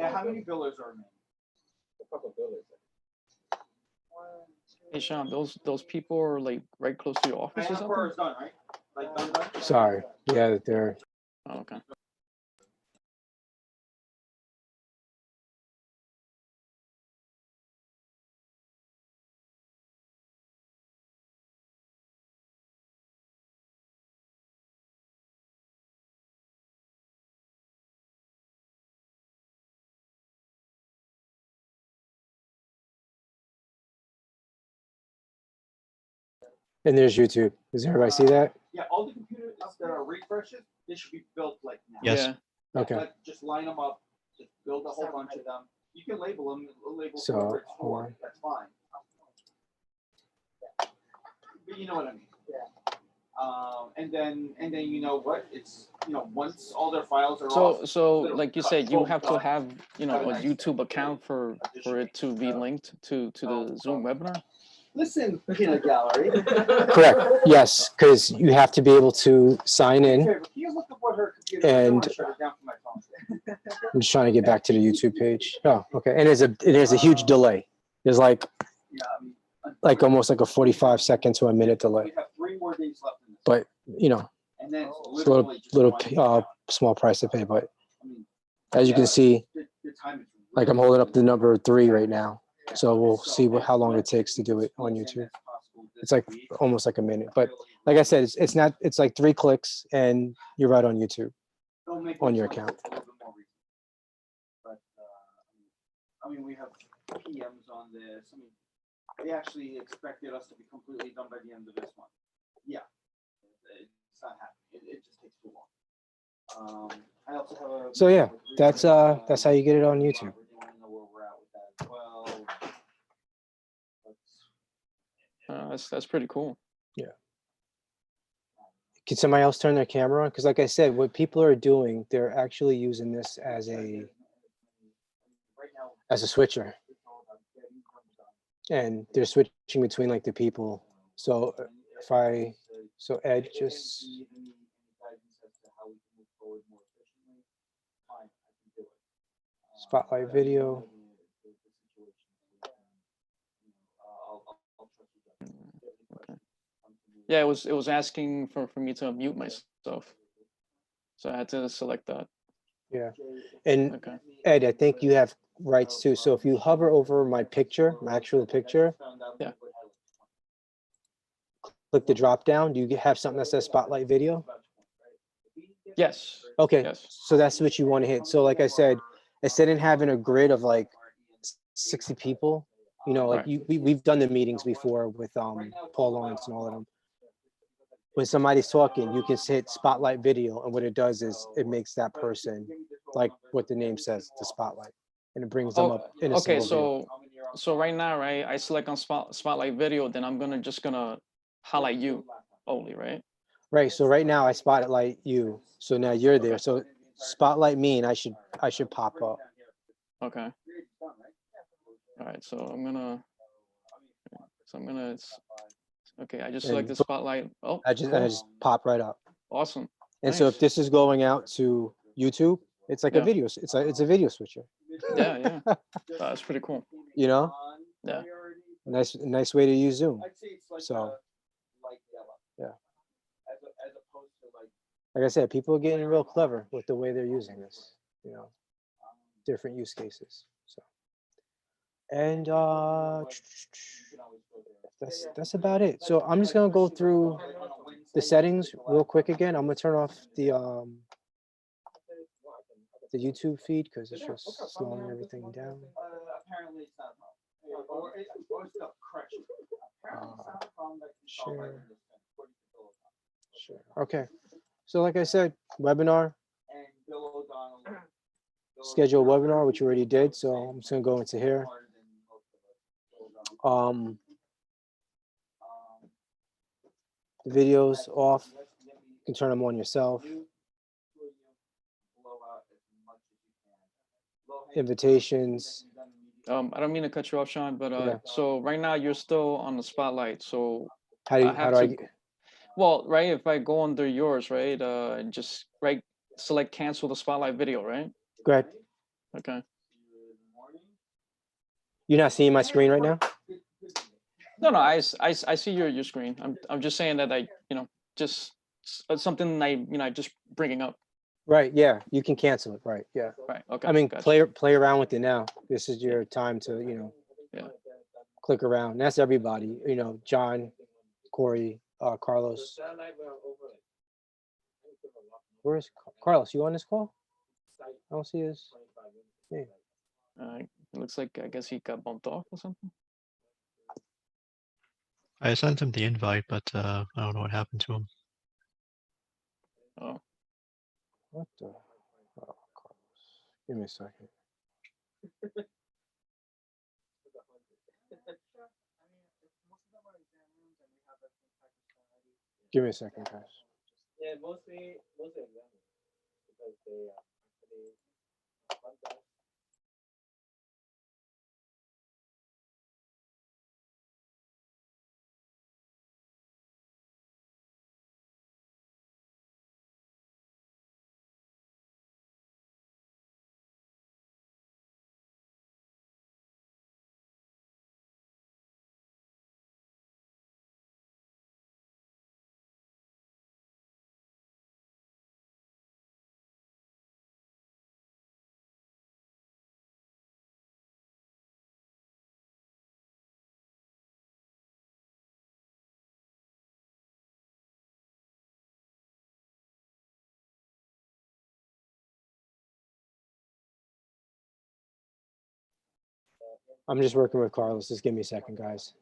Yeah, how many billers are remaining? Hey Sean, those people are like right close to your office or something? Is done, right? Like done? Sorry. Yeah, they're. Oh, okay. And there's YouTube. Does everybody see that? Yeah, all the computers that are refreshes, they should be built like now. Yes. Yeah. Okay. Like, just line them up, just build a whole bunch of them. You can label them, label So, whoever it's hold for, on. that's fine. But you know what I mean? Yeah. And then you know what? It's once all their files are off. So little like you cut, said, you boom, have to done. have a Nice. YouTube account for it to be linked to the Zoom webinar. Listen, peanut gallery. Correct. Yes, because you have to be able to sign in. Can you look at what her computer And- shut it down from my phone. I'm just trying to get back to the YouTube page. Oh, okay. And there's a huge delay. There's like Yeah, I mean, almost like a 45 second to a minute delay. we have 3 more days left in this. But And then it's a little small price to pay. But as you can see, the time is like I'm holding up the number 3 right now. So we'll see how long it takes to do it on YouTube. It's like almost like a minute. But like I said, it's like 3 clicks and you're right on YouTube on your account. But I mean, we have PMs on this. I mean, they actually expected us to be completely done by the end of this month. Yeah, it's not happening. It just takes too long. I also have a. So yeah, that's how you get it on YouTube. That's pretty cool. Can somebody else turn their camera on? Because like I said, what people are doing, they're actually using this as a switcher. And they're switching between like the people. So Ed, just spotlight video. Yeah, it was asking for me to unmute myself, so I had to select that. Yeah. And Okay. Ed, I think you have rights too. So if you hover over my picture, my actual picture, Yeah. click the drop down. Do you have something that says spotlight video? Yes. Okay. Yes. So that's what you want to hit. So like I said, instead of having a grid of like 60 people, like Right. we've done the meetings before with Paul Lawrence and all of them. When somebody's talking, you can hit spotlight video, and what it does is it makes that person, like what the name says, the spotlight, and it brings them up in a Okay, single view. so right now, right, I select on spotlight video, then I'm just gonna highlight you only, right? Right. So right now I spotlight you. So now you're there. So spotlight me, and I should pop up. Okay. All right, so I'm gonna. Okay, I just And selected spotlight. Oh, I cool. just pop right up. Awesome. And so if Nice. this is going out to YouTube, it's like a Yeah. video. It's a video switcher. Yeah. That's pretty cool. Yeah. Nice way to use Zoom. So yeah. Like I said, people are getting real clever with the way they're using this. Different use cases. So and that's about it. So I'm just gonna go through the settings real quick again. I'm gonna turn off the YouTube feed because it's just slowing everything down. Apparently it's not a problem. Or it's the correction. Apparently it's not a problem that can solve by Sure. this. Sure. Okay. So like I said, webinar, And Bill O'Donnell. schedule webinar, which you already did. So I'm just gonna go into here. The videos off. You can turn them on yourself. Invitations. I don't mean to cut you off, Sean, but Yeah. so right now you're still on the spotlight. So How do I to, well, right, if I go under yours, right, and just select cancel the spotlight video, right? go ahead? Okay. You're not seeing my screen right now? No, I see your screen. I'm just saying that just something just bringing up. Right, yeah, you can cancel it, right, yeah. Right. Okay. I mean, gotcha. play around with it now. This is your time to, Yeah. click around. That's everybody, John, Corey, Carlos. Where's Carlos? You on this call? I don't see his name. It looks like I guess he got bumped off or something. I sent him the invite, but I don't know what happened to him. Oh. What the? Oh, Carlos. Give me a second. Give me a second, guys. Yeah, mostly examiners because they actually I'm just working with Carlos. Just give me a second, guys.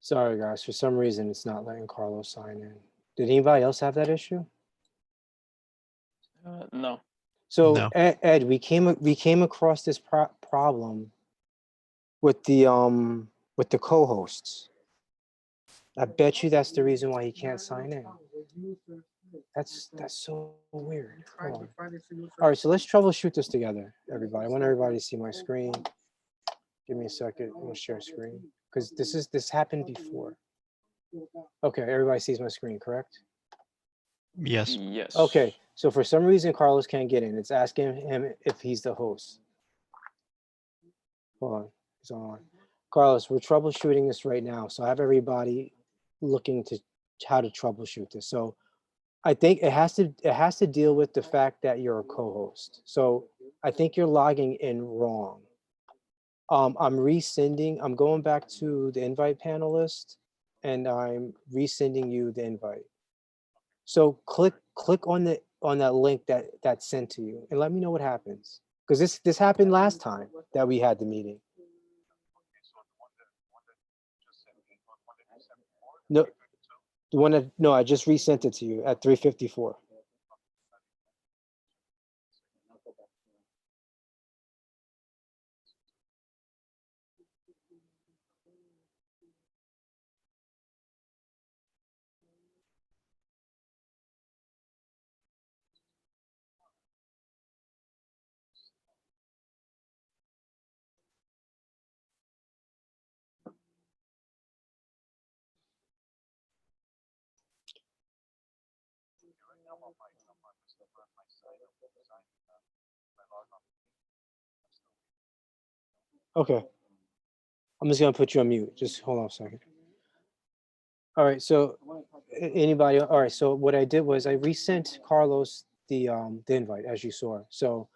Sorry, guys. For some reason, it's not letting Carlos sign in. Did anybody else have that issue? No. So No. Ed, we came across this problem with the co-hosts. I bet you that's the reason why he can't sign in. That's so weird. Hold on. All right, so let's troubleshoot this together, everybody. I want everybody to see my screen. Give me a second. I'm gonna share screen because this happened before. Okay, everybody sees my screen, correct? Yes. Yes. Okay, so for some reason Carlos can't get in. It's asking him if he's the host. Hold on, he's on. Carlos, we're troubleshooting this right now. So I have everybody looking to how to troubleshoot this. So I think it has to deal with the fact that you're a co-host. So I think you're logging in wrong. I'm resending, I'm going back to the invite panelist and I'm resending you the invite. So click on that link that's sent to you and let me know what happens. Because this happened last time that we had the meeting. No, the one that, no, I just resent it to you at 3:54. Okay. I'm just gonna put you on mute. Just hold on a second. All right, so anybody, all right, so what I did was I resent Carlos the invite, as you saw. So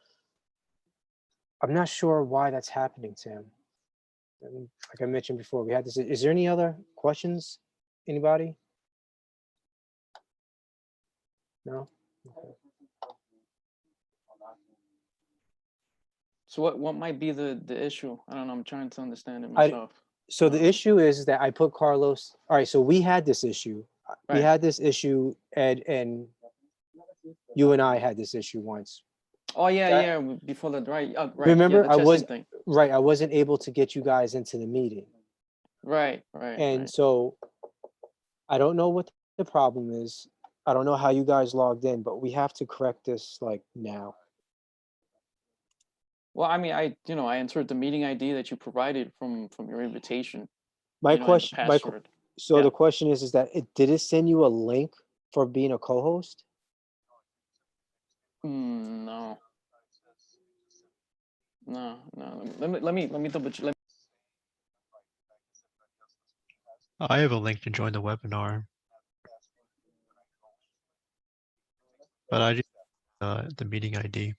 I'm not sure why that's happening, Tim. Like I mentioned before, we had this. Is there any other questions? Anybody? No? Okay. So what might be the issue? I don't know. I'm trying to understand it I- myself. So the issue is that I put Carlos, all right, so we had this issue. We Right. had this issue, Ed, and you and I had this issue once. Oh yeah, That- yeah. Before the right, right. Remember, yeah, the I was- testing thing. Right, I wasn't able to get you guys into the meeting. Right. And Right. so I don't know what the problem is. I don't know how you guys logged in, but we have to correct this like now. Well, I mean, I entered the meeting ID that you provided from your invitation. My and the question, password. so yeah. the question is that did it send you a link for being a co-host? No. No. Let me double check. I have a link to join the webinar, but I just the meeting ID.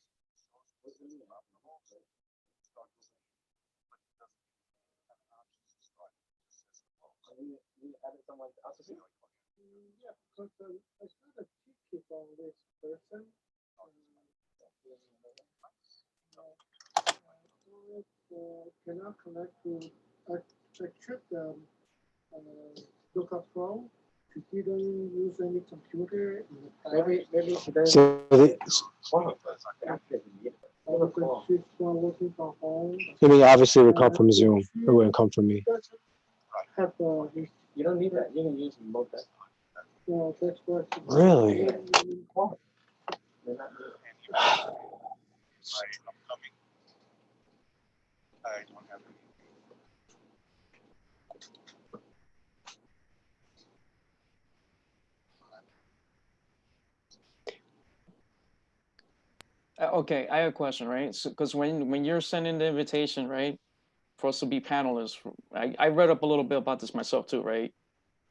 Cannot connect to, I checked Lookup Pro. He didn't use any computer. Maybe she doesn't. So Because she's working from home. I mean, obviously it would come from Zoom. It wouldn't come from me. Have, You don't need that. You can use both. that's what. Really? They're not- Okay, I have a question, right? So, because when you're sending the invitation, right, for us to be panelists, I read up a little bit about this myself too, right?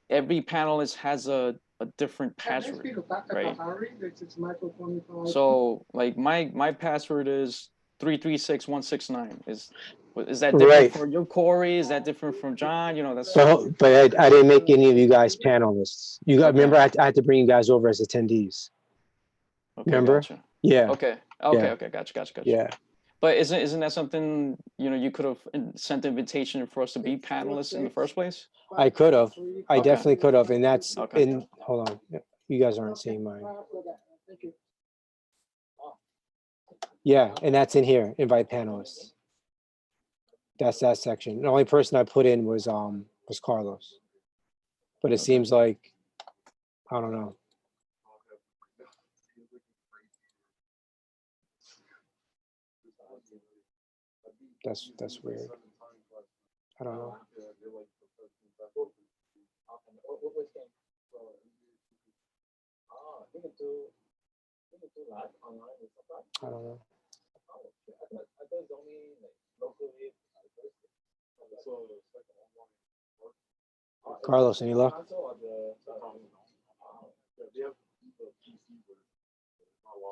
Every panelist has a different password. right. So like my password is 336169. Is that different Right. for your Corey? Is that different from John? You know, that's But I didn't make any of you guys panelists. You got, Okay. remember, I had to bring you guys over as attendees. okay, remember? Gotcha. Yeah, Okay, Yeah. gotcha. yeah. But isn't that something you could have sent the invitation for us to be panelists in the first place? I could have. I Okay. definitely could have. And that's Okay. hold on. You guys aren't seeing mine. Yeah, and that's in here, invite panelists. That's that section. The only person I put in was Carlos. But it Okay. seems like, I don't know. That's weird. I don't know. You can do live online with somebody. I don't know. I thought it's only like locally. Carlos, any luck?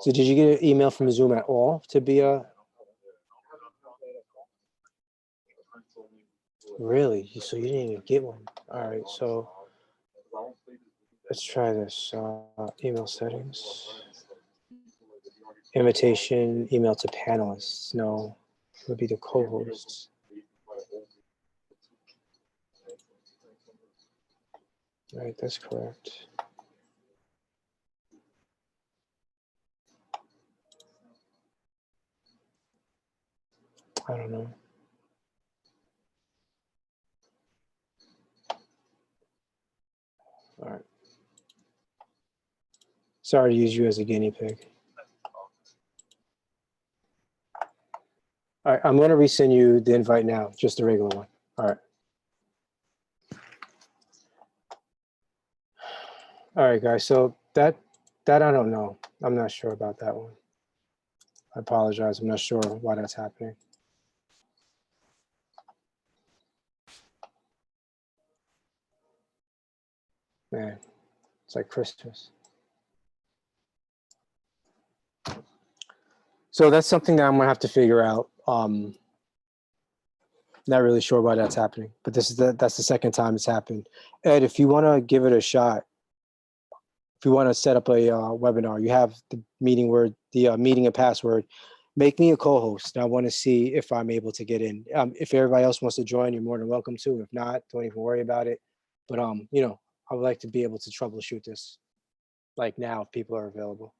So did you get an email from Zoom at all to be a? Really? So you didn't even get one? All right, so let's try this. Email settings. Invitation, email to panelists. No, it would be the co-hosts. Right, that's correct. I don't know. All right. Sorry to use you as a guinea pig. All right, I'm going to resend you the invite now, just the regular one. All right. All right, guys. So that I don't know. I'm not sure about that one. I apologize. I'm not sure why that's happening. Man, it's like Christmas. So that's something that I'm gonna have to figure out. Not really sure why that's happening, but that's the second time it's happened. Ed, if you want to give it a shot, if you want to set up a webinar, you have the meeting word, the meeting and password. Make me a co-host. I want to see if I'm able to get in. If everybody else wants to join, you're more than welcome to. If not, don't even worry about it. But you know, I would like to be able to troubleshoot this, like now, if people are available.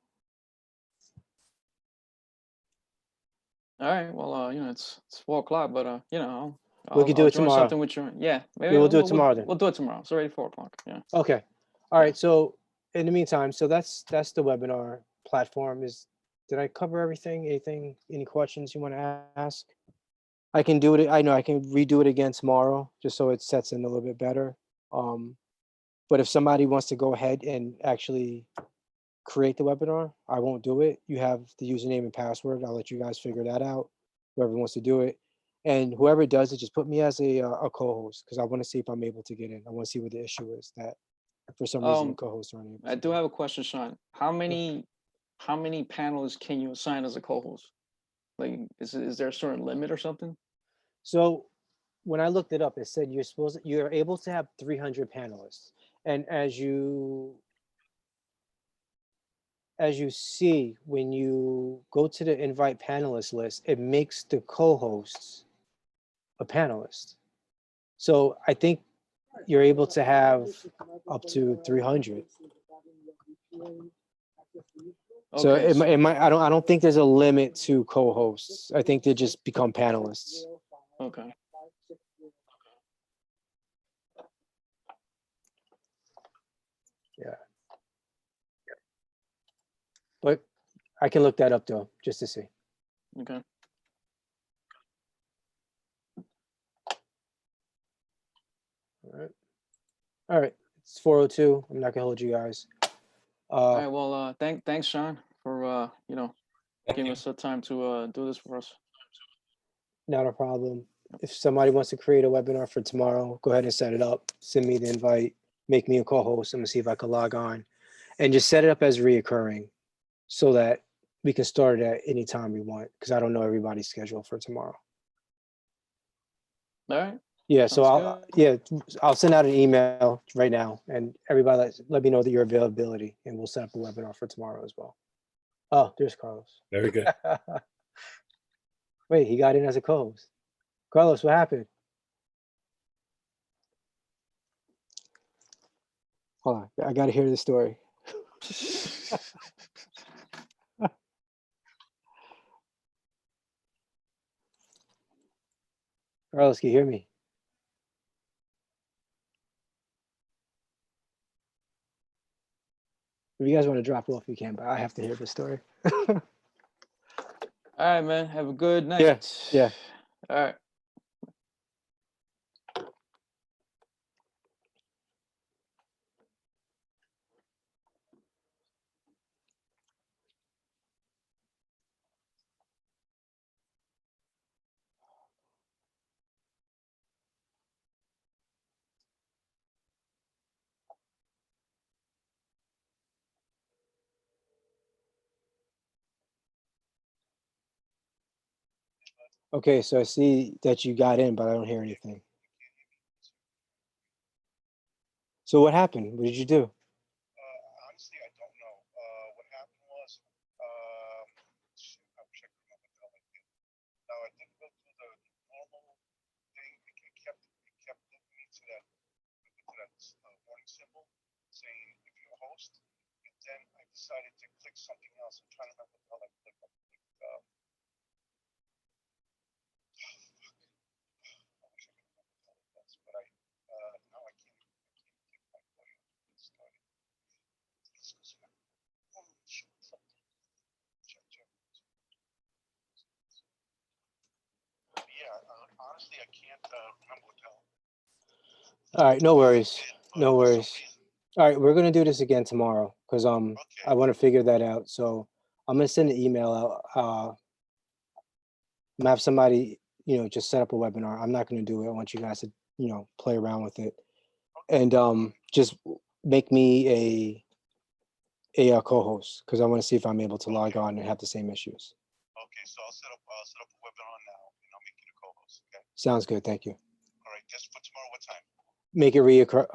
All right. Well, you know, it's 4 o'clock, but you know, We could do I'll it join tomorrow. something with you. Yeah, maybe We'll do it tomorrow then. We'll do it tomorrow. It's already 4 o'clock. Yeah. Okay. All right. So in the meantime, so that's the webinar platform. Did I cover everything? Anything? Any questions you want to ask? I can do it. I know I can redo it again tomorrow, just so it sets in a little bit better. But if somebody wants to go ahead and actually create the webinar, I won't do it. You have the username and password. I'll let you guys figure that out. Whoever wants to do it, and whoever does it, just put me as a co-host, because I want to see if I'm able to get in. I want to see what the issue is, that for some reason the co-hosts aren't able. I to do get in. have a question, Sean. How many panelists can you assign as a co-host? Like, is there a certain limit or something? So when I looked it up, it said you're able to have 300 panelists, and as you see, when you go to the invite panelist list, it makes the co-hosts a panelist. So I think you're able to have up to 300. So Okay, it might, I don't think there's a limit to co-hosts. I think they just become panelists. Okay. Yeah. But I can look that up though, just to see. Okay. All right. It's 4:02. I'm not gonna hold you guys. All right. Well, thanks, Sean, for you know, giving us the time to do this for us. Not a problem. If somebody wants to create a webinar for tomorrow, go ahead and set it up. Send me the invite. Make me a co-host. I'm gonna see if I can log on, and just set it up as reoccurring, so that we can start it at any time we want. Because I don't know everybody's schedule for tomorrow. All right. Yeah. So Sounds I'll send out an email right now, and everybody let me know that your availability, and we'll set up a webinar for tomorrow as well. Oh, there's Carlos. Very good. Wait, he got in as a co-host. Carlos, what happened? Hold on, I gotta hear the story. Carlos, can you hear me? If you guys want to drop off, you can, but I have to hear the story. All right, man. Have a good night. Yeah. All right. Okay, so I see that you got in, but I don't hear anything. So what happened? What did you do? Honestly, I don't know. What happened was, shoot, I wish I could remember what the hell I did. Now, I didn't go through the normal thing. It kept looking me to that warning symbol saying if you're a host. And then I decided to click something else. I'm trying to remember what the hell I clicked. I clicked, I wish I could remember what the hell it was, but now I can't get my audio started. Yeah, honestly, I can't remember what the hell. All right, no worries. No worries. All right, we're gonna do this again tomorrow. because I Okay, want to figure that out. So I'm gonna send an email out. I'm gonna have somebody, just set up a webinar. I'm not gonna do it. I want you guys to, play around with it. And just make me a co-host, because I want to see if I'm able to log on and have the same issues. okay, so I'll set up a webinar now and I'll make you the co-host, okay? Sounds good. Thank you. All right, guess for tomorrow, what time? Make it reoccur